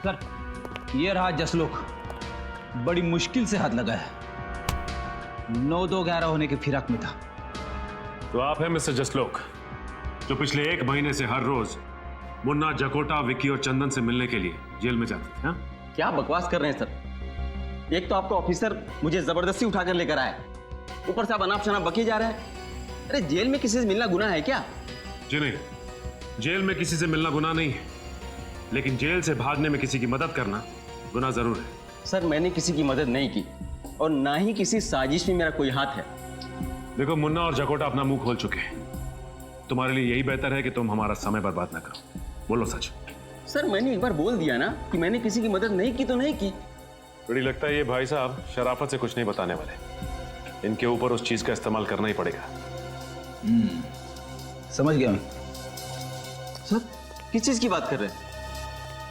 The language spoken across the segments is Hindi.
सर, ये रहा जसलोक, बड़ी मुश्किल से हाथ लगा है। 9-2-11 होने की फिराक में था। तो आप हैं मिस्टर जसलोक, जो पिछले 1 महीने से हर रोज मुन्ना, जकोटा, विक्की और चंदन से मिलने के लिए जेल में जाते थे। हाँ? क्या बकवास कर रहे हैं सर? एक तो आपका ऑफिसर मुझे जबरदस्ती उठाकर लेकर आया, ऊपर से आप अनाप शनाप बके जा रहे हैं। अरे जेल में किसी से मिलना गुनाह है क्या? जी नहीं, जेल में किसी से मिलना गुनाह नहीं है, लेकिन जेल से भागने में किसी की मदद करना गुनाह जरूर है। सर, मैंने किसी की मदद नहीं की और ना ही किसी साजिश में मेरा कोई हाथ है। देखो, मुन्ना और जकोटा अपना मुंह खोल चुके हैं। तुम्हारे लिए यही बेहतर है कि तुम हमारा समय बर्बाद ना करो। बोलो सच। सर, मैंने एक बार बोल दिया ना कि मैंने किसी की मदद नहीं की तो नहीं की। बड़ी लगता है ये भाई साहब शराफत से कुछ नहीं बताने वाले। इनके ऊपर उस चीज का इस्तेमाल करना ही पड़ेगा। समझ गया मैं। सर, किस चीज की बात कर रहे हैं?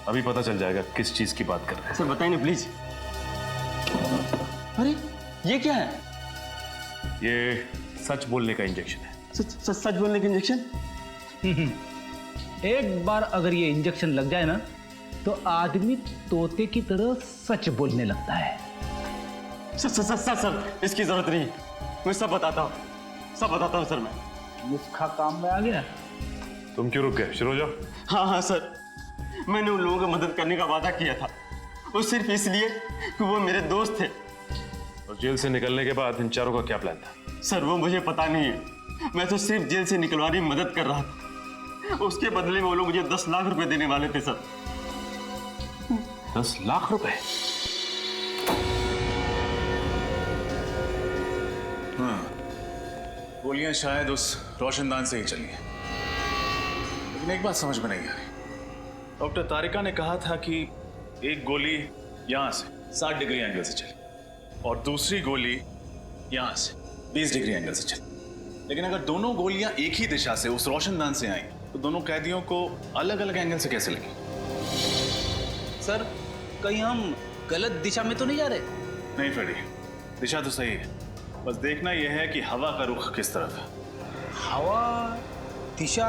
अभी पता चल जाएगा किस चीज की बात कर रहे हैं। सर बताइए ना प्लीज। अरे ये क्या है? ये सच बोलने का इंजेक्शन है। सच बोलने का इंजेक्शन? एक बार अगर ये इंजेक्शन लग जाए ना, तो आदमी तोते की तरह सच बोलने लगता है। सर, इसकी जरूरत नहीं। मैं सब बताता हूँ सर। मैं नुस्खा काम में आ गया। तुम क्यों रुक गए? शुरू हो जाओ। हाँ सर, मैंने उन लोगों को मदद करने का वादा किया था, वो सिर्फ इसलिए कि वो मेरे दोस्त थे। और जेल से निकलने के बाद इन चारों का क्या प्लान था? सर, वो मुझे पता नहीं है। मैं तो सिर्फ जेल से निकलवाने में मदद कर रहा था। उसके बदले में वो लोग मुझे 10 लाख रुपए देने वाले थे सर। 10 लाख रुपए? हाँ, गोलियां शायद उस रोशनदान से ही चली हैं। लेकिन एक बात समझ में नहीं आ रही। डॉक्टर तारिका ने कहा था कि एक गोली यहां से 60 डिग्री एंगल से चली और दूसरी गोली यहां से 20 डिग्री एंगल से चली। लेकिन अगर दोनों गोलियां एक ही दिशा से उस रोशनदान से आई तो दोनों कैदियों को अलग अलग एंगल से कैसे लगी? सर, कहीं हम गलत दिशा में तो नहीं जा रहे? नहीं फ्रेडी, दिशा तो सही है, बस देखना यह है कि हवा का रुख किस तरफ है। हवा, दिशा,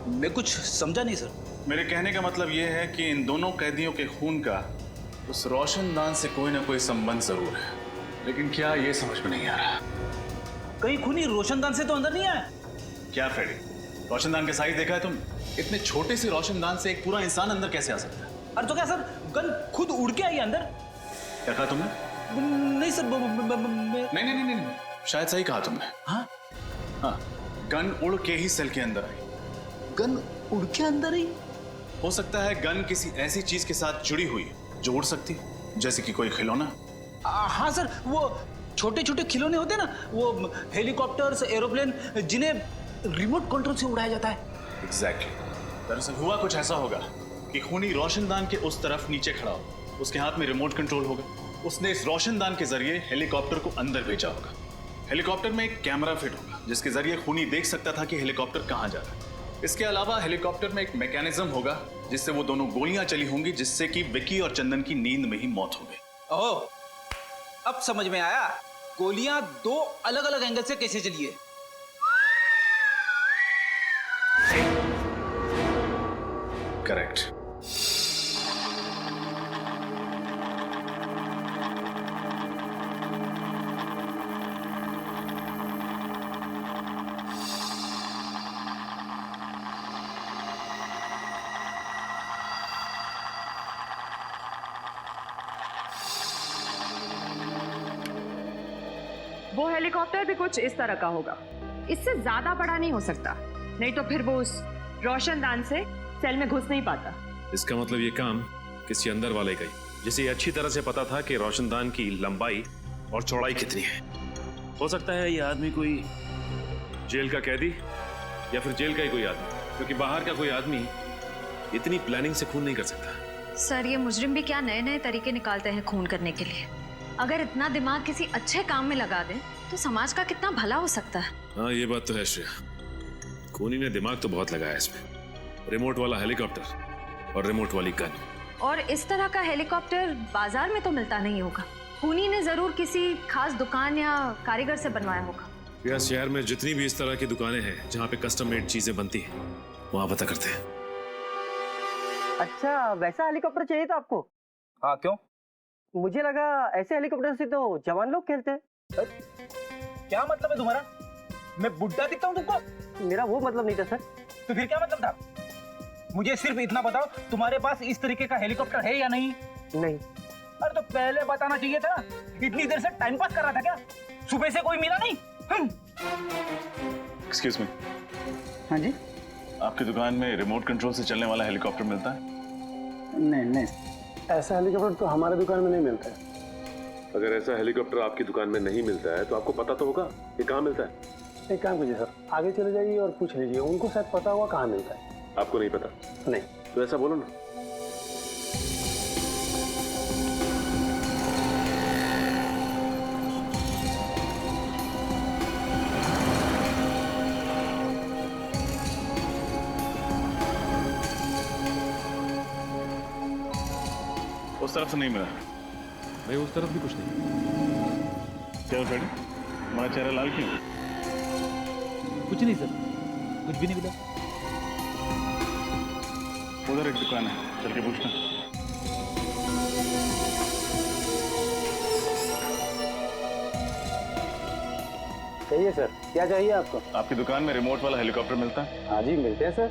मैं कुछ समझा नहीं सर। मेरे कहने का मतलब यह है कि इन दोनों कैदियों के खून का उस रोशनदान से कोई ना कोई संबंध जरूर है, लेकिन क्या ये समझ में नहीं आ रहा। कहीं खूनी रोशनदान से तो अंदर नहीं आया? क्या फ्रेडी, रोशनदान के साइज देखा है तुम? इतने छोटे से रोशनदान से एक पूरा इंसान अंदर कैसे आ सकता है? अरे तो क्या सर, गन खुद उड़ के आई अंदर? क्या कहा तुमने? नहीं सर, नहीं, शायद सही कहा तुमने। हाँ, गन उड़ के ही सेल के अंदर आई। गन उड़ के अंदर आई? हो सकता है गन किसी ऐसी चीज के साथ जुड़ी हुई है जो उड़ सकती है, जैसे कि कोई खिलौना। हाँ सर, वो छोटे छोटे खिलौने होते हैं ना, वो हेलीकॉप्टर्स, एरोप्लेन, जिन्हें रिमोट कंट्रोल से उड़ाया जाता है। एग्जैक्टली। दरअसल हुआ कुछ ऐसा होगा कि खूनी रोशनदान के उस तरफ नीचे खड़ा हो, उसके हाथ में रिमोट कंट्रोल होगा, उसने इस रोशनदान के जरिए हेलीकॉप्टर को अंदर भेजा होगा। हेलीकॉप्टर में एक कैमरा फिट होगा जिसके जरिए खूनी देख सकता था कि हेलीकॉप्टर कहाँ जा रहा है। इसके अलावा हेलीकॉप्टर में एक मैकेनिज्म होगा जिससे वो दोनों गोलियां चली होंगी, जिससे कि विक्की और चंदन की नींद में ही मौत हो गई। ओह, अब समझ में आया, गोलियां 2 अलग अलग एंगल से कैसे चली है। करेक्ट। वो हेलीकॉप्टर भी कुछ इस तरह का होगा, इससे ज्यादा बड़ा नहीं हो सकता, नहीं तो फिर वो उस रोशनदान से सेल में घुस नहीं पाता। इसका मतलब ये काम किसी अंदर वाले का ही, जिसे ये अच्छी तरह से पता था कि रोशनदान की लंबाई और चौड़ाई कितनी है। हो सकता है ये आदमी कोई जेल का कैदी या फिर जेल का ही कोई आदमी, क्योंकि बाहर का कोई आदमी इतनी प्लानिंग से खून नहीं कर सकता। सर, ये मुजरिम भी क्या नए नए तरीके निकालते हैं खून करने के लिए। अगर इतना दिमाग किसी अच्छे काम में लगा दें तो समाज का कितना भला हो सकता है। हाँ, ये बात तो है श्रेया, खूनी ने दिमाग तो बहुत लगाया इसमें। रिमोट वाला हेलीकॉप्टर और रिमोट वाली गन। और इस तरह का हेलीकॉप्टर बाजार में तो मिलता नहीं होगा। खूनी ने जरूर किसी खास दुकान या कारीगर से बनवाया होगा। या शहर में जितनी भी इस तरह की दुकानें हैं जहाँ पे कस्टम मेड चीजें बनती हैं, वहां पता करते हैं। अच्छा, वैसा हेलीकॉप्टर चाहिए था आपको? हाँ क्यों? मुझे लगा ऐसे हेलीकॉप्टर से तो जवान लोग खेलते हैं। क्या मतलब है तुम्हारा? मैं बुड्ढा दिखता हूँ तुमको? मेरा वो मतलब नहीं था सर। तो फिर क्या मतलब था? मुझे सिर्फ इतना बताओ, तुम्हारे पास इस तरीके का हेलीकॉप्टर है या नहीं? नहीं। अरे तो पहले बताना चाहिए था। इतनी देर से टाइम पास कर रहा था क्या? सुबह से कोई मिला नहीं? एक्सक्यूज मी, हाँ जी। आपकी दुकान में रिमोट कंट्रोल से चलने वाला हेलीकॉप्टर मिलता है? नहीं, ऐसा हेलीकॉप्टर तो हमारे दुकान में नहीं मिलता है। अगर ऐसा हेलीकॉप्टर आपकी दुकान में नहीं मिलता है तो आपको पता तो होगा ये कहाँ मिलता है। एक काम कीजिए सर, आगे चले जाइए और पूछ लीजिए, उनको शायद पता होगा कहाँ मिलता है। आपको नहीं पता? नहीं। तो ऐसा बोलो ना। उस तरफ से नहीं मिला। नहीं, उस तरफ भी कुछ नहीं। क्या फ्रेंड, हमारा चेहरा लाल क्यों? कुछ नहीं सर, कुछ भी नहीं मिला। उधर एक दुकान है, चल के पूछना। कहिए सर, क्या चाहिए आपको? आपकी दुकान में रिमोट वाला हेलीकॉप्टर मिलता है? हाँ जी मिलते हैं सर।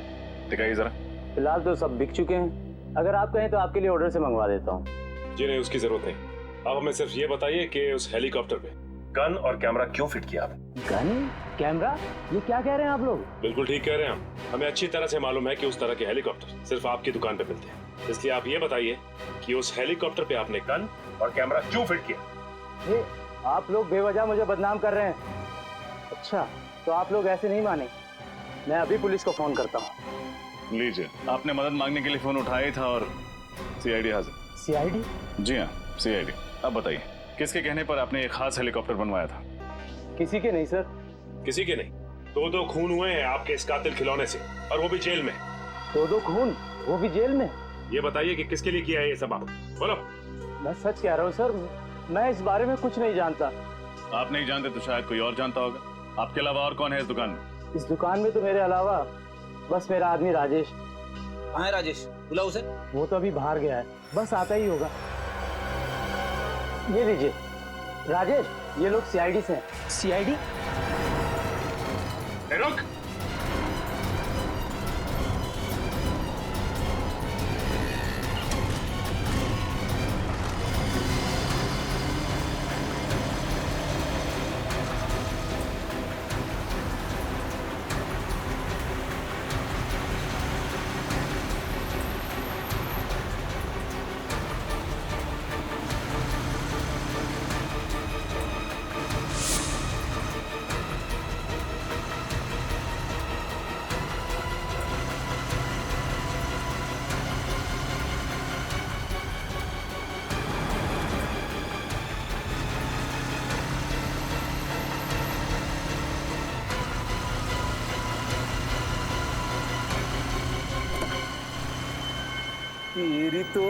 दिखाइए जरा। फिलहाल तो सब बिक चुके हैं, अगर आप कहें तो आपके लिए ऑर्डर से मंगवा देता हूँ। जी नहीं, उसकी जरूरत नहीं। आप हमें सिर्फ ये बताइए कि उस हेलीकॉप्टर पे गन और कैमरा क्यों फिट किया आपने? गन, कैमरा, ये क्या कह रहे हैं आप लोग? बिल्कुल ठीक कह रहे हैं हम। हमें अच्छी तरह से मालूम है कि उस तरह के हेलीकॉप्टर सिर्फ आपकी दुकान पे मिलते हैं, इसलिए आप ये बताइए कि उस हेलीकॉप्टर पे आपने गन और कैमरा क्यों फिट किया? ये आप लोग बेवजह मुझे बदनाम कर रहे हैं। अच्छा, तो आप लोग ऐसे नहीं माने, मैं अभी पुलिस को फोन करता हूँ। लीजिए, आपने मदद मांगने के लिए फोन उठाया था और सीआईडी हाजिर। सीआईडी? जी हाँ, सीआईडी। अब बताइए, किसके कहने पर आपने एक खास हेलीकॉप्टर बनवाया था? किसी के नहीं सर। किसी के नहीं? दो खून हुए हैं आपके इस कातिल खिलौने से, और वो भी जेल में। दो खून, वो भी जेल में? ये बताइए कि किसके लिए किया है ये सब आप? बोलो। मैं सच कह रहा हूँ सर, मैं इस बारे में कुछ नहीं जानता। आप नहीं जानते तो शायद कोई और जानता होगा। आपके अलावा और कौन है इस दुकान में? इस दुकान में तो मेरे अलावा बस मेरा आदमी राजेश। कहाँ है राजेश? बुलाओ उसे। वो तो अभी बाहर गया है, बस आता ही होगा। ये लीजिए राजेश, ये लोग सीआईडी से हैं। सीआईडी? रुक। तेरी तो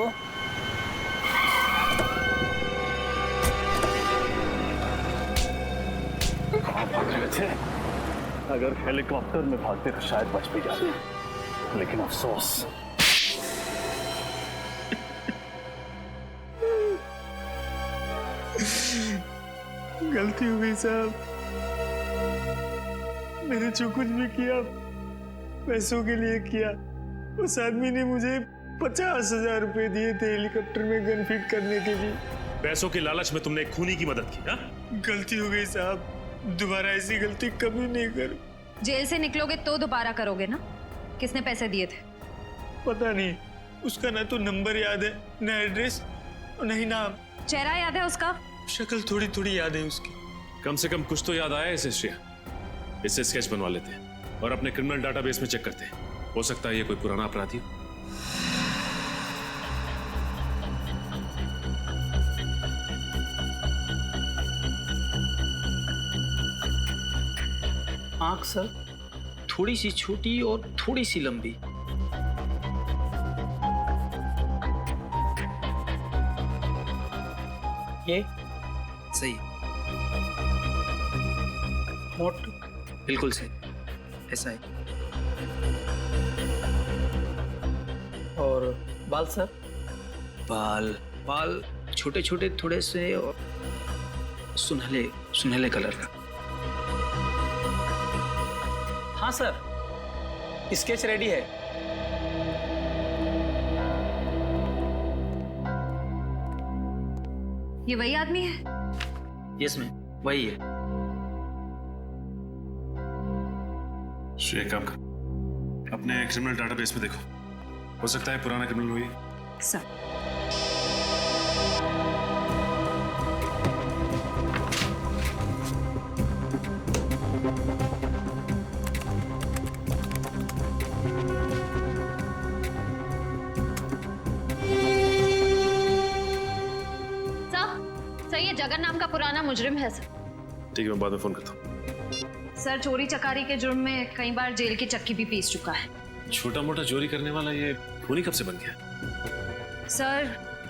कहाँ भाग रहे थे? अगर हेलीकॉप्टर में भागते तो शायद बच भी जाते, लेकिन अफसोस। गलती हो गई साहब, मैंने जो कुछ भी किया पैसों के लिए किया। उस आदमी ने मुझे 50,000 रुपए दिए थे हेलीकॉप्टर में गन फिट करने के लिए। पैसों के लालच में तुमने एक खूनी की मदद की? हाँ? गलती हो गई साहब, दोबारा ऐसी गलती कभी नहीं करूं। जेल से निकलोगे तो दोबारा करोगे ना? किसने पैसे दिए थे? पता नहीं, उसका ना तो नंबर याद है, ना एड्रेस, और ना ही नाम। चेहरा याद है उसका? शक्ल थोड़ी थोड़ी याद है उसकी। कम से कम कुछ तो याद आया इसे श्रेया। इससे स्केच बनवा लेते हैं और अपने क्रिमिनल डाटाबेस में चेक करते हैं, हो सकता है ये कोई पुराना अपराधी हो। आंख सर थोड़ी सी छोटी और थोड़ी सी लंबी। ये सही। होठ बिल्कुल सही, ऐसा है। और बाल सर? बाल बाल छोटे छोटे थोड़े से और सुनहले सुनहले कलर का। हाँ सर, स्केच रेडी है। ये वही आदमी है? यस मैम, वही है। श्रेय, एक काम कर, अपने क्रिमिनल डाटाबेस में देखो, हो सकता है पुराना क्रिमिनल वही। सर ये जगन नाम का पुराना मुजरिम है सर। ठीक है, मैं बाद में फोन करता हूँ। सर चोरी चकारी के जुर्म में कई बार जेल की चक्की भी पीस चुका है। छोटा मोटा चोरी करने वाला ये खूनी कब से बन गया? सर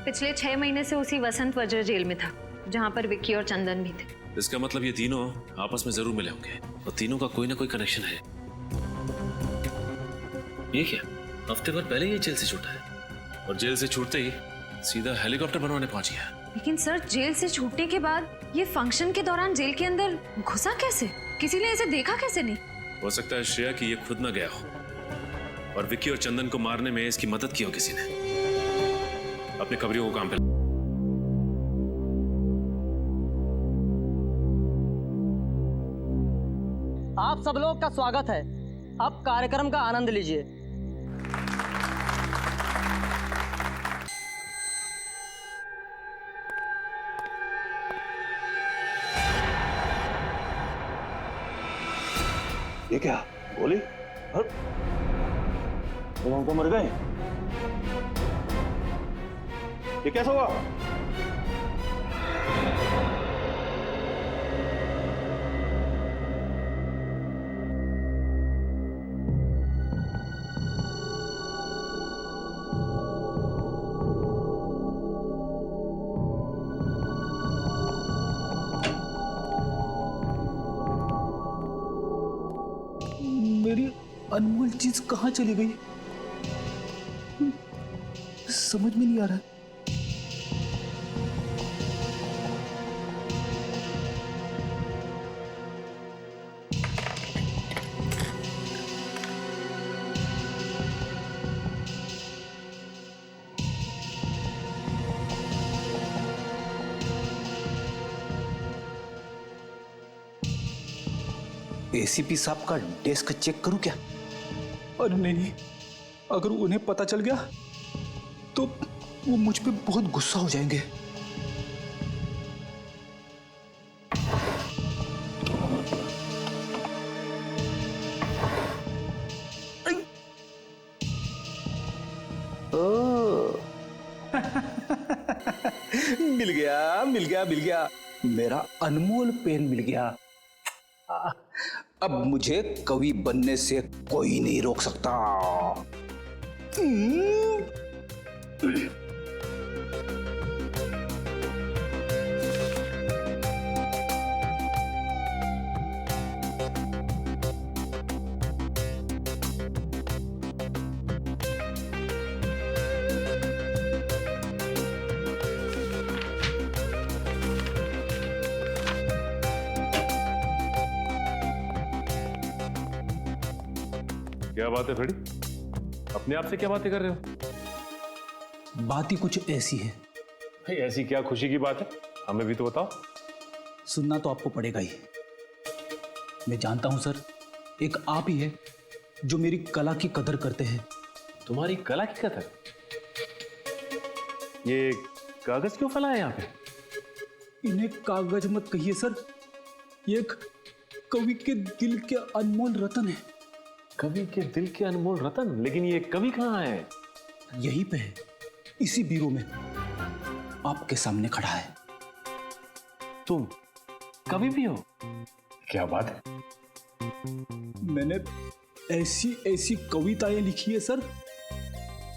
पिछले 6 महीने से उसी वसंत वज्र जेल में था, जहाँ पर विक्की और चंदन भी थे। इसका मतलब ये तीनों आपस में जरूर मिले होंगे और तीनों का कोई ना कोई कनेक्शन है। ये क्या, हफ्ते भर पहले ये जेल से छूटा है और जेल से छूटते ही सीधा हेलीकॉप्टर बनवाने पहुंच गया। लेकिन सर जेल से छूटने के बाद ये फंक्शन के दौरान जेल के अंदर घुसा कैसे? किसी ने इसे देखा कैसे नहीं? हो सकता है श्रेया कि ये खुद ना गया हो और विक्की और चंदन को मारने में इसकी मदद की हो किसी ने। अपने खबरियों को काम पे। आप सब लोग का स्वागत है। अब कार्यक्रम का आनंद लीजिए। ये क्या गोली? तुम हमको मर गए? ये कैसा हुआ? मेरी अनमोल चीज कहाँ चली गई? समझ में नहीं आ रहा। एसीपी साहब का डेस्क चेक करूं क्या? अरे नहीं, अगर उन्हें पता चल गया तो वो मुझ पे बहुत गुस्सा हो जाएंगे। मिल गया मिल गया मिल गया, मेरा अनमोल पेन मिल गया। अब मुझे कवि बनने से कोई नहीं रोक सकता। क्या बात है फ्रेडी, अपने आप से क्या बातें कर रहे हो? बात ही कुछ ऐसी है। भाई ऐसी क्या खुशी की बात है, हमें भी तो बताओ। सुनना तो आपको पड़ेगा ही। मैं जानता हूं सर, एक आप ही है जो मेरी कला की कदर करते हैं। तुम्हारी कला की कदर? ये कागज क्यों फैला है यहाँ पे? इन्हें कागज मत कहिए सर, ये एक कवि के दिल के अनमोल रतन है। कवि के दिल के अनमोल रतन? लेकिन ये कवि कहाँ है? यहीं पे है, इसी बीरो में, आपके सामने खड़ा है। तुम कवि भी हो? क्या बात है। मैंने ऐसी ऐसी कविताएं लिखी है सर,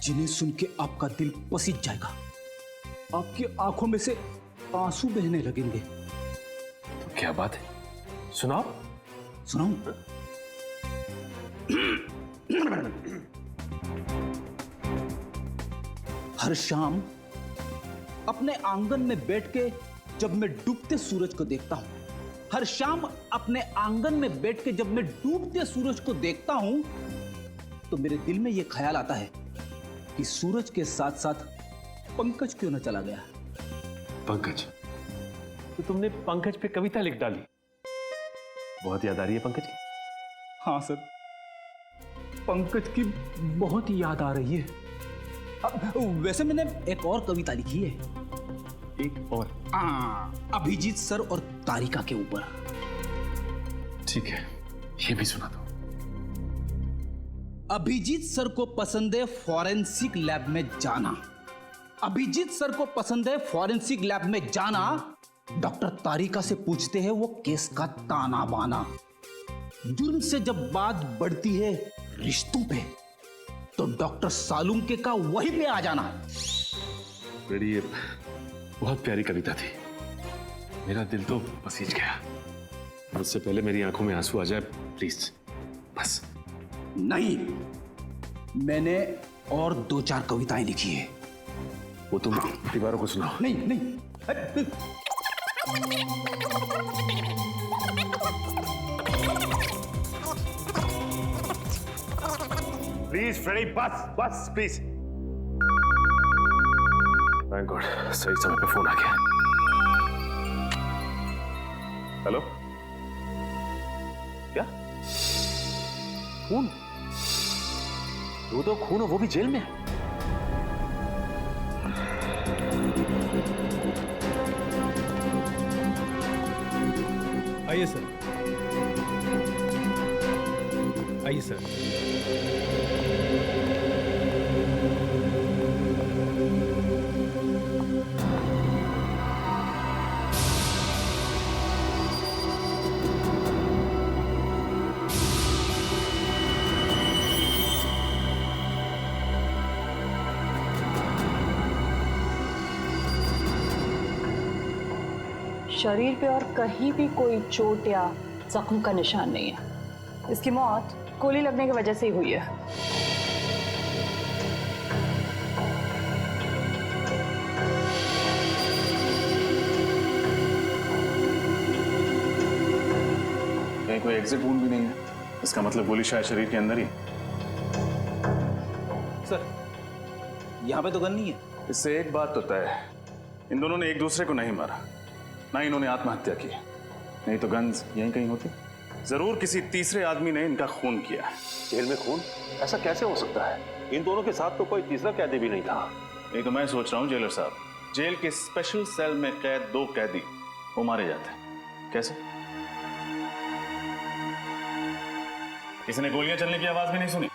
जिन्हें सुन के आपका दिल पसीज जाएगा, आपकी आंखों में से आंसू बहने लगेंगे। तो क्या बात है, सुनाओ। सुनाऊं? हर शाम अपने आंगन में बैठ के जब मैं डूबते सूरज को देखता हूं, हर शाम अपने आंगन में बैठ के जब मैं डूबते सूरज को देखता हूं, तो मेरे दिल में यह ख्याल आता है कि सूरज के साथ साथ पंकज क्यों न चला गया। पंकज? तो तुमने पंकज पे कविता लिख डाली। बहुत याद आ रही है पंकज की? हाँ सर, पंकज की बहुत याद आ रही है। वैसे मैंने एक और कविता लिखी है। एक और? अभिजीत सर और तारिका के ऊपर। ठीक है, ये भी सुना दो। अभिजीत सर को पसंद है फॉरेंसिक लैब में जाना। अभिजीत सर को पसंद है फॉरेंसिक लैब में जाना। डॉक्टर तारिका से पूछते हैं वो केस का ताना बाना। जुर्म से जब बात बढ़ती है रिश्तों पे, तो डॉक्टर सालुंके का वहीं पे आ जाना। बड़ी बहुत प्यारी कविता थी। मेरा दिल तो पसीज गया। उससे पहले मेरी आंखों में आंसू आ जाए प्लीज, बस। नहीं, मैंने और 2-4 कविताएं लिखी है। वो तुम दीवारों को सुनाओ। नहीं नहीं, प्लीज फ्रेडी, बस बस प्लीज। थैंक गॉड, सही समय पे फोन आ गया। हेलो? क्या खून? तो खून हो, वो भी जेल में? आइए सर, आइए सर। शरीर पे और कहीं भी कोई चोट या जख्म का निशान नहीं है। इसकी मौत गोली लगने की वजह से ही हुई है। कहीं कोई एग्जिट वुंड भी नहीं है। इसका मतलब गोली शायद शरीर के अंदर ही। सर, यहाँ पे तो गन नहीं है। इससे एक बात तो तय है, इन दोनों ने एक दूसरे को नहीं मारा, ना इन्होंने आत्महत्या की। नहीं तो गन्स यहीं कहीं होती। जरूर किसी तीसरे आदमी ने इनका खून किया। जेल में खून? ऐसा कैसे हो सकता है? इन दोनों के साथ तो कोई तीसरा कैदी भी नहीं था। यही तो मैं सोच रहा हूँ जेलर साहब। जेल के स्पेशल सेल में कैद 2 कैदी वो मारे जाते हैं, कैसे? किसी ने गोलियां चलने की आवाज भी नहीं सुनी?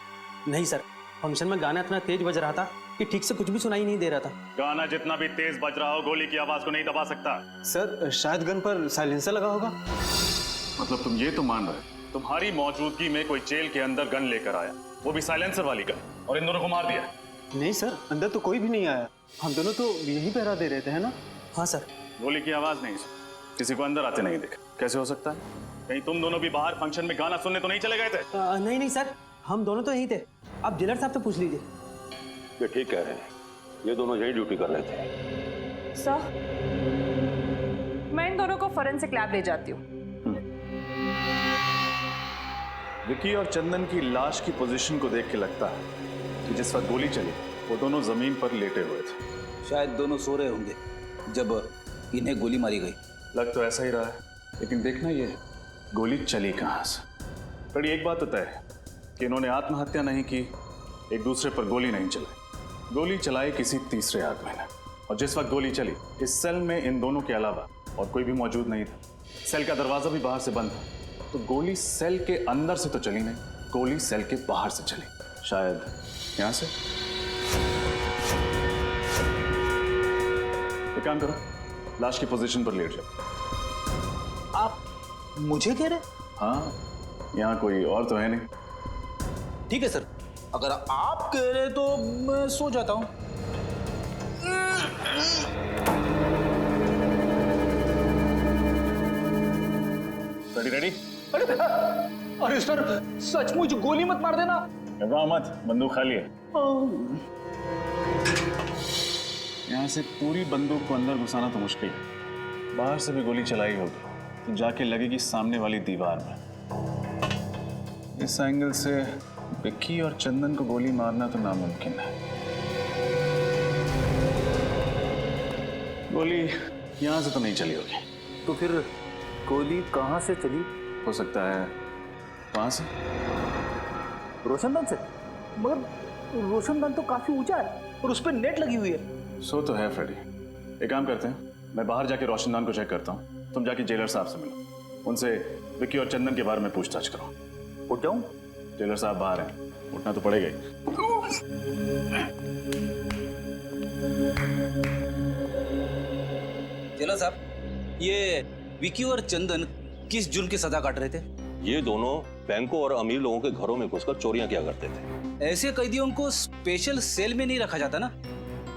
नहीं सर, फंक्शन में गाना इतना तेज बज रहा था कि ठीक से कुछ भी सुनाई नहीं दे रहा था। गाना जितना भी तेज बज रहा हो, गोली की आवाज को नहीं दबा सकता। सर, शायद गन पर साइलेंसर लगा होगा। मतलब तुम ये तो मान रहे तुम्हारी मौजूदगी में कोई जेल के अंदर गन लेकर आया, वो भी साइलेंसर वाली गन, और इन दोनों को मार दिया? नहीं सर, अंदर तो कोई भी नहीं आया। हम दोनों तो यही पहरा दे रहे थे, है ना? हाँ सर। गोली की आवाज नहीं सुनी, किसी को अंदर आते नहीं देखा। कैसे हो सकता है? कहीं तुम दोनों भी बाहर फंक्शन में गाना सुनने तो नहीं चले गए थे? नहीं नहीं सर, हम दोनों तो यहीं थे। आप जेलर साहब से पूछ लीजिए। ये ठीक कह रहे हैं, ये दोनों यही ड्यूटी कर रहे थे। सर, मैं इन दोनों को फोरेंसिक लैब ले जाती हूँ। विकी और चंदन की लाश की पोजीशन को देख के लगता है कि जिस वक्त गोली चली वो दोनों जमीन पर लेटे हुए थे। शायद दोनों सो रहे होंगे जब इन्हें गोली मारी गई। लग तो ऐसा ही रहा है, लेकिन देखना ये है गोली चली कहाँ से। बड़ी एक बात तो तय है कि इन्होंने आत्महत्या नहीं की, एक दूसरे पर गोली नहीं चलाई। गोली चलाई किसी तीसरे आदमी ने, और जिस वक्त गोली चली इस सेल में इन दोनों के अलावा और कोई भी मौजूद नहीं था। सेल का दरवाजा भी बाहर से बंद था, तो गोली सेल के अंदर से तो चली नहीं, गोली सेल के बाहर से चली। शायद यहां से। एक काम करो, लाश की पोजीशन पर लेट जाओ। आप मुझे कह रहे? हाँ, यहाँ कोई और तो है नहीं। ठीक है सर, अगर आप कह रहे तो मैं सो जाता हूँ। Ready ready? अरे सर, सचमुच गोली मत मार देना। घबराओ मत, बंदूक खाली है। यहाँ से पूरी बंदूक को अंदर घुसाना तो मुश्किल है। बाहर से भी गोली चलाई होगी तो जाके लगेगी सामने वाली दीवार में। इस एंगल से विक्की और चंदन को गोली मारना तो नामुमकिन है। गोली यहाँ से तो नहीं चली होगी। तो फिर गोली कहाँ से चली? हो सकता है वहां से। रोशनदान से? मगर रोशनदान तो काफी ऊंचा है और उस पर नेट लगी हुई है। सो तो है फ्रेडी। एक काम करते हैं, मैं बाहर जाके रोशनदान को चेक करता हूँ, तुम जाके जेलर साहब से मिलो, उनसे विक्की और चंदन के बारे में पूछताछ करो। उठ जाऊं? जेलर साहब बाहर हैं, उठना तो पड़ेगा ही। जेलर साहब, ये विकी और चंदन किस जुर्म की सजा काट रहे थे? ये दोनों बैंकों और अमीर लोगों के घरों में घुसकर चोरियां किया करते थे। ऐसे कैदियों को स्पेशल सेल में नहीं रखा जाता ना?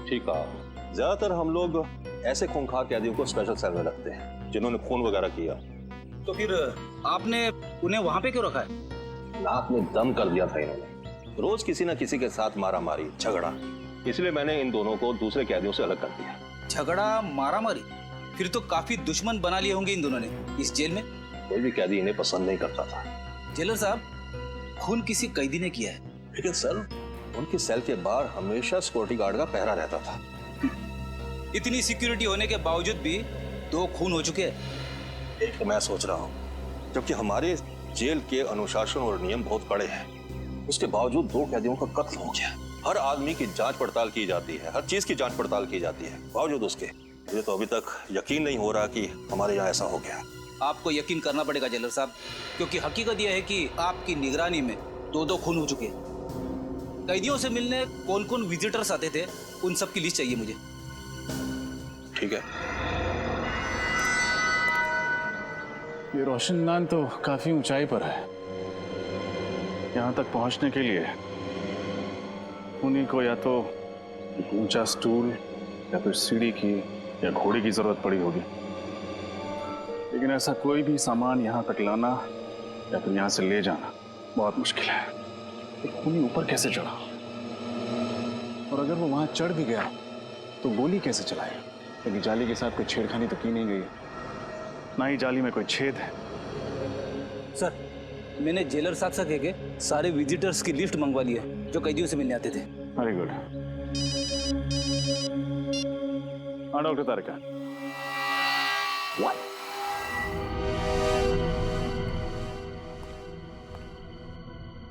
ठीक है, ज्यादातर हम लोग ऐसे खूंखार कैदियों को स्पेशल सेल में रखते हैं जिन्होंने खून वगैरह किया। तो फिर आपने उन्हें वहां पे क्यों रखा है? नाक में दम कर दिया था इन्होंने। रोज किसी न किसी के साथ मारा मारी झगड़ा, इसलिए मैंने इन दोनों को दूसरे कैदियों से अलग कर दिया। झगड़ा मारा मारी? फिर तो काफी दुश्मन बना लिए होंगे इन दोनों ने इस जेल में। कोई भी कैदी इन्हें पसंद नहीं करता था। जेलर साहब, खून किसी कैदी ने किया है, लेकिन सर उनकी सेल के बाहर हमेशा सिक्योरिटी गार्ड का पहरा रहता था। इतनी सिक्योरिटी होने के बावजूद भी 2 खून हो चुके हैं। एक तो मैं सोच रहा हूँ, जबकि हमारे जेल के अनुशासन और नियम बहुत कड़े हैं, उसके बावजूद 2 कैदियों का कत्ल हो गया। हर आदमी की जांच पड़ताल की जाती है, हर चीज की जांच पड़ताल की जाती है, बावजूद उसके मुझे तो अभी तक यकीन नहीं हो रहा कि हमारे यहाँ ऐसा हो गया। आपको यकीन करना पड़ेगा जेलर साहब, क्योंकि हकीकत यह है कि आपकी निगरानी में 2 खून हो चुके हैं। कैदियों से मिलने कौन कौन विजिटर्स आते थे, उन सब की लिस्ट चाहिए मुझे। ठीक है। ये रोशनदान तो काफी ऊंचाई पर है। यहाँ तक पहुंचने के लिए उन्हीं को या तो एक ऊंचा स्टूल या फिर सीढ़ी की या घोड़े की जरूरत पड़ी होगी, लेकिन ऐसा कोई भी सामान यहाँ तक लाना या फिर यहाँ से ले जाना बहुत मुश्किल है। तो खूनी ऊपर कैसे चढ़ा? और अगर वो वहां चढ़ भी गया तो गोली कैसे चलाएगा? क्योंकि जाली के साथ कोई छेड़खानी तो की नहीं गई, ना ही जाली में कोई छेद है। सर, मैंने जेलर साहब से कह के सारे विजिटर्स की लिस्ट मंगवा ली है जो कैदियों से मिलने आते थे। Very good. हाँ डॉक्टर तारिका।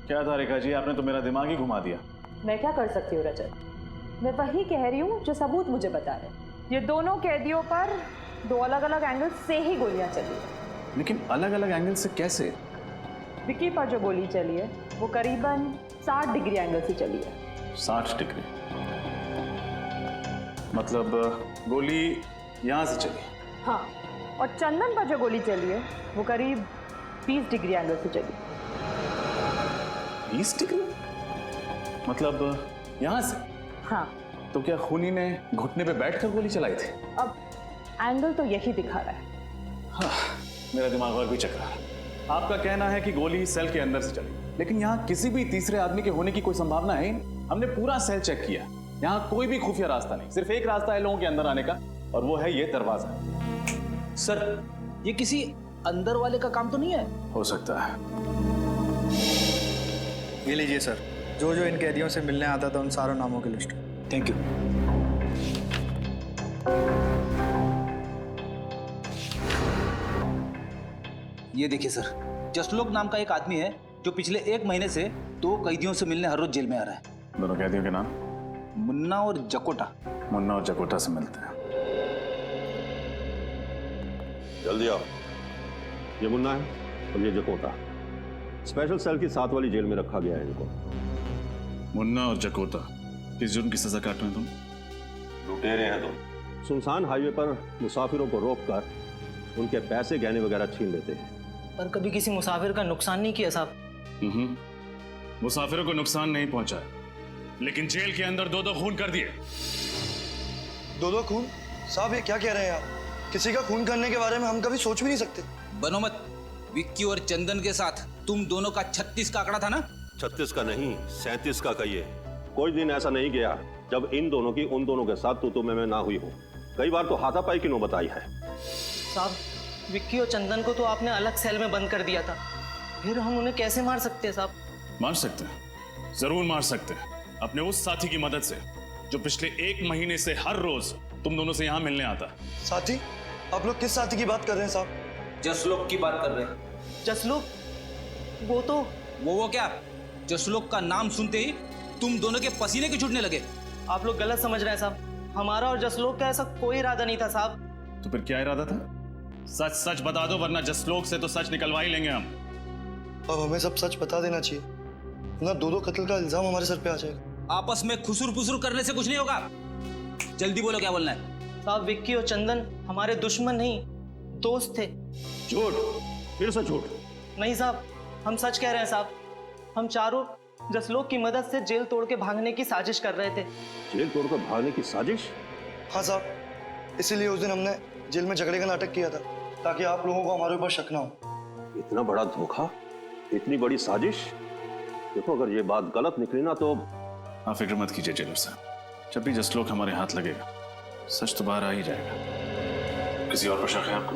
क्या तारिका जी, आपने तो मेरा दिमाग ही घुमा दिया। मैं क्या कर सकती हूँ रजत? मैं वही कह रही हूँ जो सबूत मुझे बता रहे। ये दोनों कैदियों पर 2 अलग अलग एंगल से ही गोलियां चली है। लेकिन अलग अलग एंगल से कैसे? विक्की पर जो गोली चली है वो करीबन 60 डिग्री एंगल से चली है। 60 डिग्री? मतलब गोली यहाँ से चली? हाँ, और चंदन पर जो गोली चली है वो करीब 20 डिग्री एंगल से चली। 20 डिग्री? मतलब यहाँ से? हाँ। तो क्या खूनी ने घुटने पे बैठकर गोली चलाई थी? अब एंगल तो यही दिखा रहा है। हाँ, मेरा दिमाग और भी चक रहा है। आपका कहना है कि गोली सेल के अंदर से चली, लेकिन यहाँ किसी भी तीसरे आदमी के होने की कोई संभावना है? हमने पूरा सेल चेक किया, यहाँ कोई भी खुफिया रास्ता नहीं। सिर्फ एक रास्ता है लोगों के अंदर आने का, और वो है ये दरवाजा। सर, ये किसी अंदर वाले का काम तो नहीं है? हो सकता है। ये लीजिए सर, जो जो इन कैदियों से मिलने आता था उन सारों नामों की लिस्ट। Thank you. ये देखिए सर, जसलोक नाम का एक आदमी है जो पिछले 1 महीने से 2 कैदियों से मिलने हर रोज जेल में आ रहा है। दोनों कैदियों के नाम? मुन्ना और जकोटा। मुन्ना और जकोटा से मिलते हैं। जल्दी आओ। ये मुन्ना है और ये जकोटा। स्पेशल सेल की 7 वाली जेल में रखा गया है इनको। मुन्ना और जकोता किस जुर्म की सजा काट रहे हैं तुम? लुटेरे हैं तुम। सुनसान हाईवे पर मुसाफिरों को रोककर उनके पैसे गहने वगैरह छीन लेते हैं। पर कभी किसी मुसाफिर का नुकसान नहीं किया साहब। मुसाफिरों को नुकसान नहीं पहुंचा, लेकिन जेल के अंदर 2 खून कर दिए। 2 खून? साहब ये क्या कह रहे हैं आप? किसी का खून करने के बारे में हम कभी सोच भी नहीं सकते। बनो मत। विक्की और चंदन के साथ तुम दोनों का 36 का आंकड़ा था ना? 36 का नहीं, 37 का कहिए। कोई दिन ऐसा नहीं गया जब इन दोनों की उन दोनों के साथ तो मैं ना हुई हूँ। कई बार तो हाथापाई की नौबत आई है। साहब विक्की और चंदन को तो आपने अलग सेल में बंद कर दिया था, फिर हम उन्हें कैसे मार सकते हैं साहब? मार सकते हैं, जरूर मार सकते हैं, अपने उस साथी की मदद से जो पिछले 1 महीने से हर रोज तुम दोनों से यहाँ मिलने आता। साथी? आप लोग किस साथी की बात कर रहे हैं साहब? जसलोक की बात कर रहे हैं। जसलोक? वो तो वो क्या? जसलोक का नाम सुनते ही तुम दोनों के पसीने क्यों छूटने लगे? आप लोग गलत समझ रहे हैं साहब, हमारा और जसलोक का ऐसा कोई इरादा नहीं था साहब। तो फिर क्या इरादा था? सच सच बता दो, वरना जसलोक से तो सच निकलवा ही लेंगे हम। अब हमें सब सच बता देना चाहिए, ना 2-2 कत्ल का इल्जाम हमारे सर पे आ जाएगा। आपस में खुसुर पुसुर करने से कुछ नहीं होगा। जल्दी बोलो क्या बोलना है। साहब विक्की और चंदन हमारे दुश्मन नहीं, दोस्त थे। झूठ, फिर से झूठ। नहीं साहब, हम सच कह रहे हैं साहब। हम चारों जसलोक की मदद से जेल तोड़ के भागने की साजिश कर रहे थे। जेल तोड़कर भागने की साजिश? हाँ साहब, इसीलिए उस दिन हमने जेल में झगड़े का नाटक किया था, ताकि आप लोगों को हमारे ऊपर शक ना हो। इतना बड़ा धोखा, इतनी बड़ी साजिश? देखो, अगर ये बात गलत निकली ना तो आप फिक्र मत कीजिए जेलर साहब, जब भी जसलोक हमारे हाथ लगेगा सच तो बाहर आ ही जाएगा। किसी और पर शक है आपको?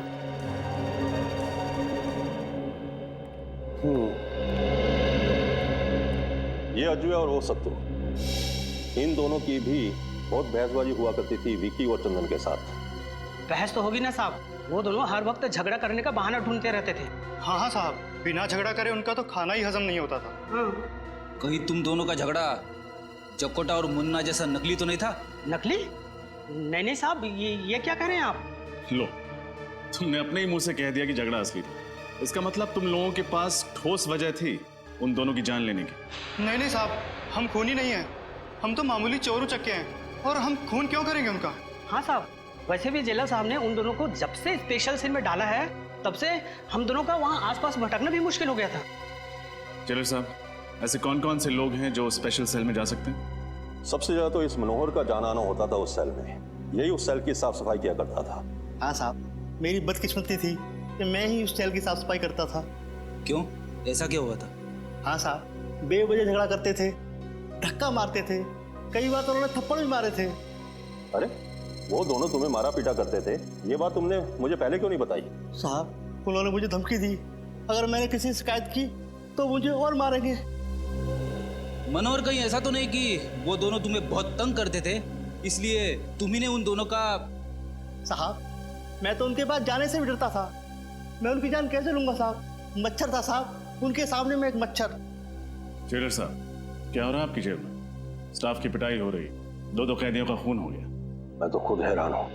ये अजय और वो सत्तू, इन दोनों की भी बहुत बहसबाजी हुआ करती थी विक्की और चंदन के साथ। बहस तो होगी ना साहब, वो दोनों हर वक्त झगड़ा करने का बहाना ढूंढते रहते थे। हाँ हाँ साहब, बिना झगड़ा करे उनका तो खाना ही हजम नहीं होता था। हाँ। कहीं तुम दोनों का झगड़ा जकोटा और मुन्ना जैसा नकली तो नहीं था? नकली? नहीं साहब, ये क्या कह रहे हैं आप? लो, तुमने अपने ही मुंह से कह दिया कि झगड़ा असली था। इसका मतलब तुम लोगों के पास ठोस वजह थी उन दोनों की जान लेने की। नहीं साहब, हम खूनी नहीं हैं, हम तो मामूली चोर उचक्के हैं, और हम खून क्यों करेंगे उनका? हाँ साहब, वैसे भी जेलर साहब ने उन दोनों को जब से स्पेशल सेल में डाला है, तब से हम दोनों का वहाँ आसपास भटकना भी मुश्किल हो गया था। जेलर साहब, ऐसे कौन कौन से लोग हैं जो स्पेशल सेल में जा सकते हैं? सबसे ज्यादा तो इस मनोहर का जाना आना होता था उस सेल में, यही उस सेल की साफ सफाई किया करता था। हाँ साहब, मेरी बदकिस्मती थी कि मैं ही उस सेल की साफ सफाई करता था। क्यों, ऐसा क्या हुआ था? हाँ साहब, बेवजह झगड़ा करते थे, धक्का मारते थे, कई बार तो उन्होंने थप्पड़ भी मारे थे। अरे, वो दोनों तुम्हें मारा पीटा करते थे, ये बात तुमने मुझे पहले क्यों नहीं बताई? साहब, उन्होंने मुझे धमकी दी, अगर मैंने किसी से शिकायत की तो मुझे और मारेंगे। मनोहर, कहीं ऐसा तो नहीं कि वो दोनों तुम्हें बहुत तंग करते थे, इसलिए तुम्ही ने उन दोनों का? साहब, मैं तो उनके पास जाने से भी डरता था, मैं उनकी जान कैसे लूंगा साहब? मच्छर था साहब, उनके सामने में एक मच्छर। जेलर साहब, क्या हो रहा है आपकी जेल में? स्टाफ की पिटाई हो रही, 2 कैदियों का खून हो गया। मैं तो खुद हैरान हूँ,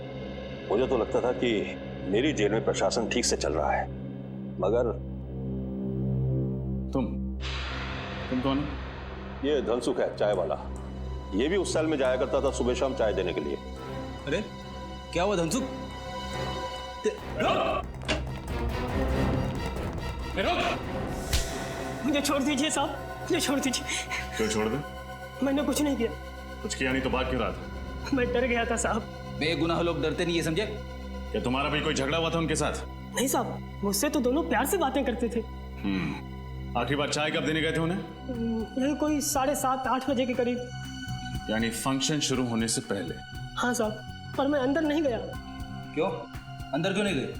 मुझे तो लगता था कि मेरी जेल में प्रशासन ठीक से चल रहा है, मगर तुम कौन हो? ये धनसुख है, चाय वाला। ये भी उस सेल में जाया करता था सुबह शाम चाय देने के लिए। अरे क्या हुआ धनसुख? मुझे छोड़ दीजिए साहब, मुझे छोड़ दीजिए। क्यों छोड़ दे? मैंने कुछ नहीं किया। कुछ किया नहीं तो बात क्यों रहा था? मैं डर गया था साहब। बेगुनाह लोग डरते नहीं है, समझे? क्या तुम्हारा भी कोई झगड़ा हुआ था उनके साथ? नहीं साहब, मुझसे तो दोनों प्यार से बातें करते थे। आखिरी बार चाय कब देने गए थे उन्हें? यही कोई 7:30-8 बजे के करीब। यानी फंक्शन शुरू होने से पहले? हाँ साहब, पर मैं अंदर नहीं गया। क्यों? अंदर क्यों नहीं गए?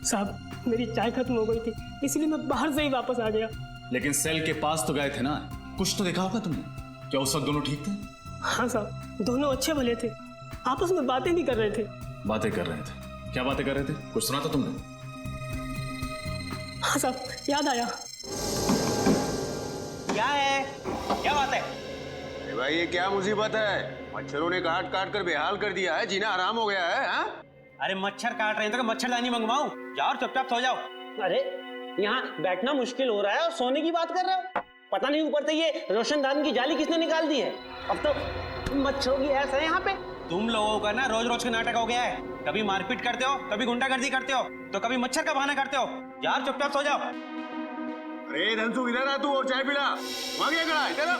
साहब, मेरी चाय खत्म हो गई थी, इसलिए मैं बाहर से ही वापस आ गया। लेकिन सेल के पास तो गए थे ना, कुछ तो देखा होगा तुमने। क्या उस वक्त दोनों ठीक थे? हाँ साहब, दोनों अच्छे भले थे, आपस में बातें भी कर रहे थे। बातें कर रहे थे? क्या बातें कर रहे थे? कुछ सुना था तुमने? हाँ साहब, याद आया। क्या है? क्या बात है? अरे भाई, ये क्या मुसीबत है? मच्छरों ने काट काट कर बेहाल कर दिया है, जीना आराम हो गया है। हाँ? अरे मच्छर काट रहे हैं तो मच्छरदानी मंगवाऊं? जाओ और चुपचाप सो जाओ। अरे यहाँ बैठना मुश्किल हो रहा है और सोने की बात कर रहे हो? पता नहीं ऊपर से ये रोशनदान की जाली किसने निकाल दी है। अब तो मच्छरों की ऐसा है यहाँ पे। तुम लोगों का ना रोज रोज का नाटक हो गया है, कभी मारपीट करते हो, कभी गुंडागर्दी करते हो, तो कभी मच्छर का बहाना करते हो। यार चुपचाप सो जाओ। अरे धनसुख, इधर आ तू और चाय पिला। वहाँ गया खड़ा, इधर आ।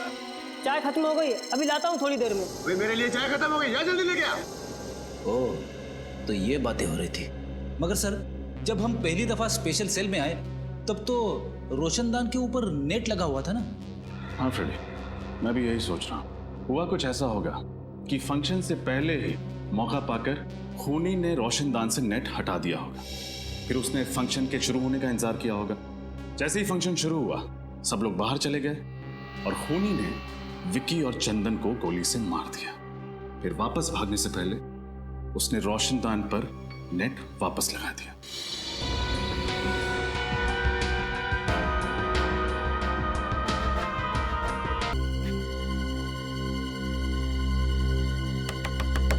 चाय खत्म हो गई, अभी लाता हूँ थोड़ी देर में। भाई मेरे लिए चाय खत्म हो गई, जा जल्दी लेके आ। ओह, तो ये बातें हो रही थी। मगर सर, जब हम पहली दफा स्पेशल सेल में आए तब तो रोशनदान के ऊपर नेट लगा हुआ था ना? हाँ फ्रेडी, मैं भी यही सोच रहा हूँ। हुआ कुछ ऐसा होगा कि फंक्शन से पहले ही मौका पाकर खूनी ने रोशनदान से नेट हटा दिया होगा। फिर उसने फंक्शन के शुरू होने का इंतजार किया होगा। जैसे ही फंक्शन शुरू हुआ, सब लोग बाहर चले गए और खूनी ने विक्की और चंदन को गोली से मार दिया। फिर वापस भागने से पहले उसने रोशनदान पर नेट वापस लगा दिया।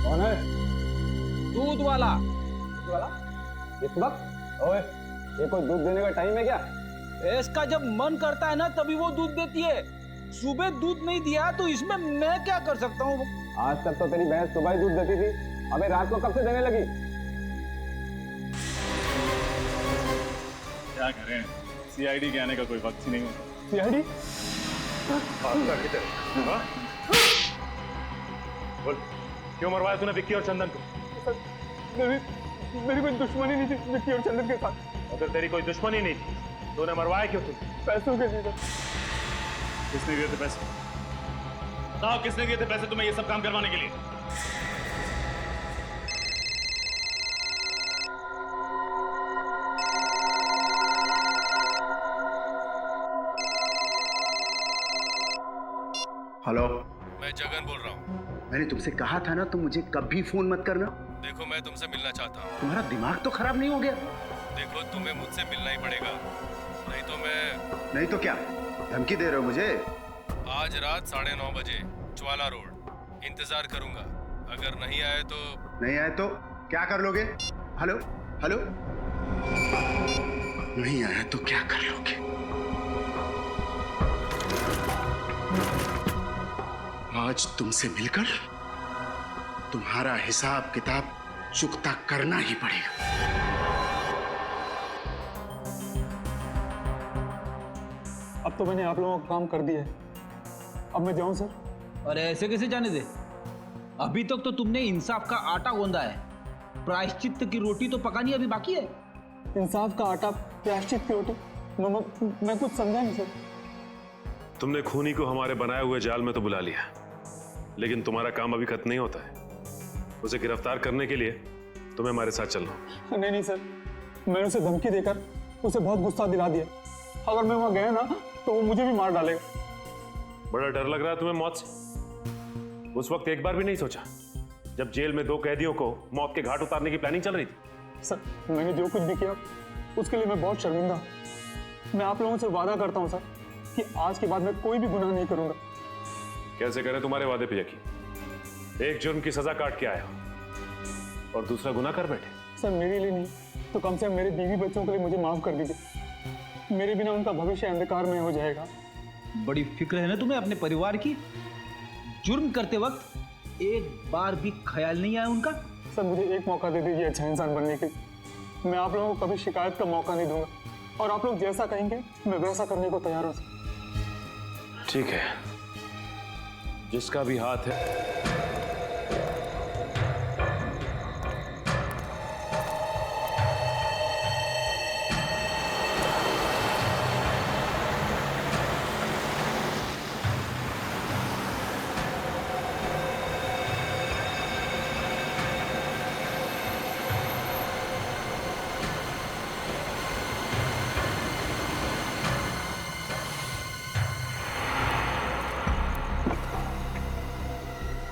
कौन है? दूध वाला। इस वक्त? ओए, ये कोई दूध देने का टाइम है क्या? भैंस का जब मन करता है ना तभी वो दूध देती है। सुबह दूध नहीं दिया तो इसमें मैं क्या कर सकता हूँ? आज तक तो तेरी भैंस सुबह ही दूध देती थी, अबे रात को कब से देने लगी? क्या करें, सीआईडी के आने का कोई वक्त ही नहीं होता। सीआईडी? बोल, क्यों मरवाया तूने विक्की और चंदन को? मेरी कोई दुश्मनी नहीं थी विक्की और चंदन के साथ। अगर तेरी कोई दुश्मनी नहीं थी तूने मरवाया क्यों तुम? पैसों के लिए। किसने दिए थे पैसे? बताओ, किसने दिए थे पैसे तुम्हें ये सब काम करवाने के लिए? हेलो, मैं जगन बोल रहा हूँ। मैंने तुमसे कहा था ना, तुम मुझे कभी फोन मत करना। देखो, मैं तुमसे मिलना चाहता हूँ। तुम्हारा दिमाग तो खराब नहीं हो गया? देखो, तुम्हें मुझसे मिलना ही पड़ेगा, नहीं तो क्या धमकी दे रहे हो मुझे? आज रात 9:30 बजे ज्वाला रोड इंतजार करूंगा। अगर नहीं आए तो क्या कर लोगे? हेलो हेलो, नहीं आया तो क्या कर लोगे? आज तुमसे मिलकर तुम्हारा हिसाब किताब चुकता करना ही पड़ेगा। अब तो मैंने आप लोगों का काम कर दिया है, अब मैं जाऊं सर? अरे ऐसे कैसे जाने दे? अभी तक तो तुमने इंसाफ का आटा गूंदा है, प्रायश्चित की रोटी तो पकानी अभी बाकी है। इंसाफ का आटा, प्रायश्चित की रोटी? मैं कुछ समझा नहीं सर। तुमने खूनी को हमारे बनाए हुए जाल में तो बुला लिया, लेकिन तुम्हारा काम अभी खत्म नहीं होता है। उसे गिरफ्तार करने के लिए तुम्हें हमारे साथ चलना। नहीं सर, मैंने उसे धमकी देकर उसे बहुत गुस्सा दिला दिया। अगर मैं वहां गया ना तो वो मुझे भी मार डालेगा। बड़ा डर लग रहा है तुम्हें मौत से? उस वक्त एक बार भी नहीं सोचा जब जेल में 2 कैदियों को मौत के घाट उतारने की प्लानिंग चल रही थी? सर, मैंने जो कुछ भी किया उसके लिए मैं बहुत शर्मिंदा हूं। मैं आप लोगों से वादा करता हूं सर कि आज के बाद मैं कोई भी गुनाह नहीं करूंगा। कैसे करें तुम्हारे वादे पे यकीन? एक जुर्म की सजा काट के आया और दूसरा गुनाह कर बैठे। सर, मेरे लिए नहीं तो कम से कम मेरे बीवी बच्चों के लिए मुझे माफ कर दीजिए। मेरे बिना उनका भविष्य अंधकार में हो जाएगा। बड़ी फिक्र है ना तुम्हें अपने परिवार की। जुर्म करते वक्त एक बार भी ख्याल नहीं आया उनका? सर, मुझे एक मौका दे दीजिए अच्छा इंसान बनने के लिए। मैं आप लोगों को कभी शिकायत का मौका नहीं दूंगा और आप लोग जैसा कहेंगे मैं वैसा करने को तैयार हूं। ठीक है, जिसका भी हाथ है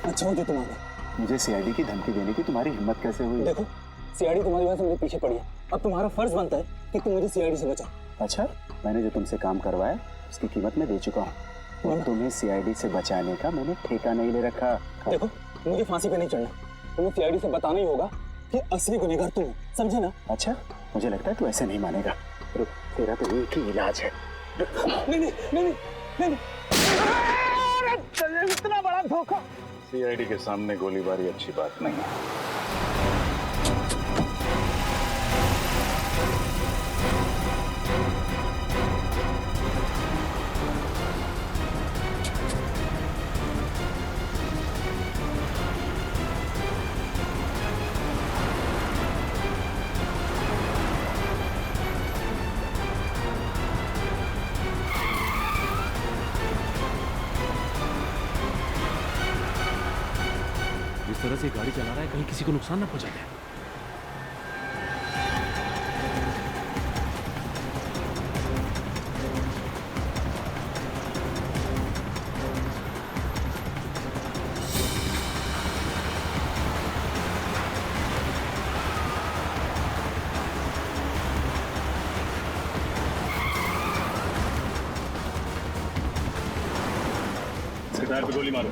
अच्छा हो जो तुम्हारा। मुझे सीआईडी की धमकी देने की तुम्हारी हिम्मत कैसे हुई? देखो, सीआईडी तुम्हारी वजह से मेरे पीछे पड़ी है। अब तुम्हारा फर्ज बनता है कि तुम मुझे सीआईडी से बचाओ। अच्छा, मैंने जो तुमसे काम करवाया उसकी कीमत मैं दे चुका हूँ और तुम्हें सीआईडी से बचाने का मैंने ठेका नहीं ले रखा। देखो, मुझे फांसी पे नहीं चढ़ना, तुम्हें सीआईडी से बताना ही होगा कि असली गुनहगार तुम हो, समझे ना? अच्छा, मुझे लगता है तू ऐसे नहीं मानेगा। रुक, तेरा तो एक ही इलाज है। नहीं। इतना बड़ा धोखा। सीआईडी के सामने गोलीबारी अच्छी बात नहीं है। जिस तरह से गाड़ी चला रहा है कहीं किसी को नुकसान ना पहुंचा दे। टायर पे गोली मारो।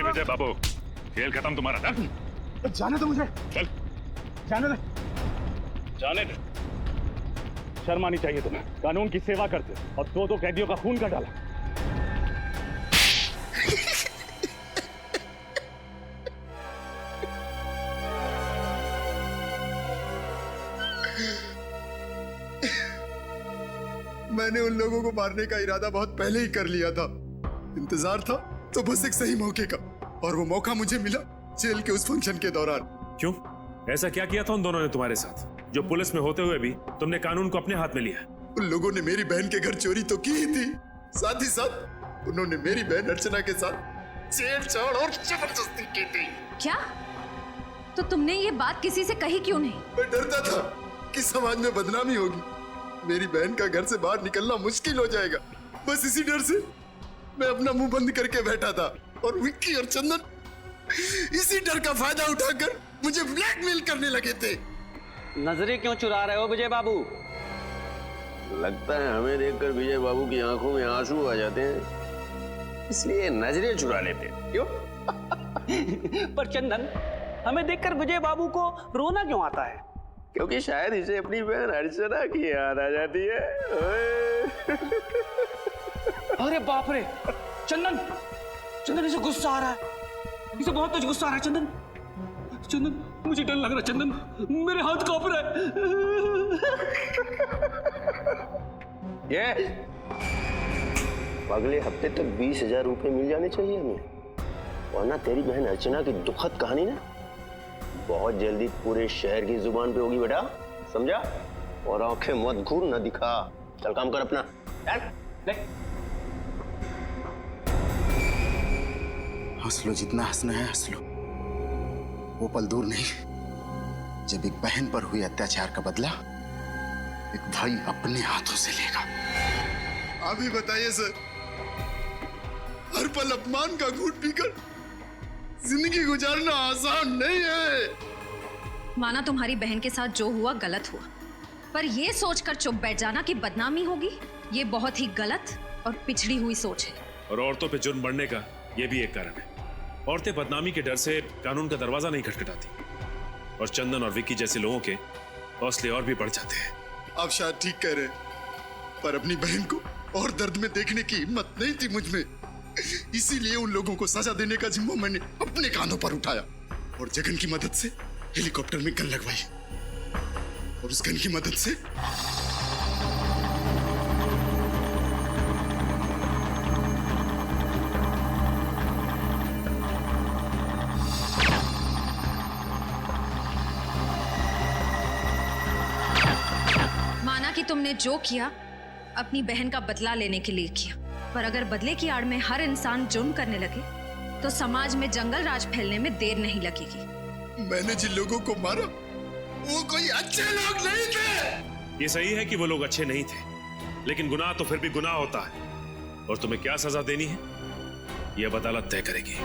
विजय बाबू, खेल खत्म तुम्हारा। जाने दो मुझे, चल जाने दे। जाने दे। शर्म आनी चाहिए तुम्हें। कानून की सेवा करते और दो कैदियों का खून कर डाला। मैंने उन लोगों को मारने का इरादा बहुत पहले ही कर लिया था। इंतजार था तो बस एक सही मौके का, और वो मौका मुझे मिला जेल के उस फंक्शन के दौरान। क्यों? ऐसा क्या किया था उन दोनों ने तुम्हारे साथ, जो पुलिस में होते हुए भी तुमने कानून को अपने हाथ में लिया? उन लोगों ने मेरी बहन के घर चोरी तो की ही थी, साथ ही साथ उन्होंने मेरी बहन अर्चना के साथ छेड़छाड़ और जबरदस्ती की थी। क्या? तो तुमने ये बात किसी से कही क्यों नहीं? मैं डरता था कि समाज में बदनामी होगी, मेरी बहन का घर से बाहर निकलना मुश्किल हो जाएगा। बस इसी डर से मैं अपना मुंह बंद करके बैठा था, और विक्की और चंदन इसी डर का फायदा उठाकर मुझे ब्लैकमेल करने लगे थे। नजरें क्यों चुरा रहे हो विजय बाबू? लगता है हमें देखकर विजय बाबू की आंखों में आंसू आ जाते हैं, इसलिए नजरें चुरा लेते हैं। क्यों? पर चंदन, हमें देखकर विजय बाबू को रोना क्यों आता है? क्योंकि शायद इसे अपनी बहन अर्चना की याद आ जाती है। अरे बाप रे, चंदन, चंदन इसे गुस्सा आ रहा है, इसे बहुत तेज गुस्सा आ रहा है। चंदन, चंदन, मुझे डर लग रहा है। चंदन, मेरे हाथ कांप रहा है। ये अगले हफ्ते तक 20,000 रुपए मिल जाने चाहिए हमें, वरना तेरी बहन अर्चना की दुखद कहानी ना बहुत जल्दी पूरे शहर की जुबान पे होगी बेटा, समझा? और आंखें मत घूर, न दिखा। चल काम कर अपना। हंस लो, जितना हंसना है हंस लो। वो पल दूर नहीं जब एक बहन पर हुए अत्याचार का बदला एक भाई अपने हाथों से लेगा। आप ही बताइए सर, हर पल अपमान का घूंट पीकर जिंदगी गुजारना आसान नहीं है। माना तुम्हारी बहन के साथ जो हुआ गलत हुआ, पर यह सोचकर चुप बैठ जाना कि बदनामी होगी, ये बहुत ही गलत और पिछड़ी हुई सोच है। और औरतों पे जुर्म बढ़ने का ये भी एक कारण है। औरतें बदनामी के डर से कानून का दरवाजा नहीं खटखटाती, और चंदन और विक्की जैसे लोगों के हौसले और भी बढ़ जाते हैं। आप शायद ठीक कह रहे, पर अपनी बहन को और दर्द में देखने की हिम्मत नहीं थी मुझ में, इसीलिए उन लोगों को सजा देने का जिम्मा मैंने अपने कांधों पर उठाया, और जगन की मदद से हेलीकॉप्टर में गन लगवाई, और उस गन की मदद से माना कि तुमने जो किया अपनी बहन का बदला लेने के लिए किया, पर अगर बदले की आड़ में हर इंसान जुर्म करने लगे तो समाज में जंगल राज फैलने में देर नहीं लगेगी। मैंने जिन लोगों को मारा वो कोई अच्छे लोग नहीं थे। ये सही है कि वो लोग अच्छे नहीं थे, लेकिन गुनाह तो फिर भी गुनाह होता है, और तुम्हें क्या सजा देनी है ये अदालत तय करेगी।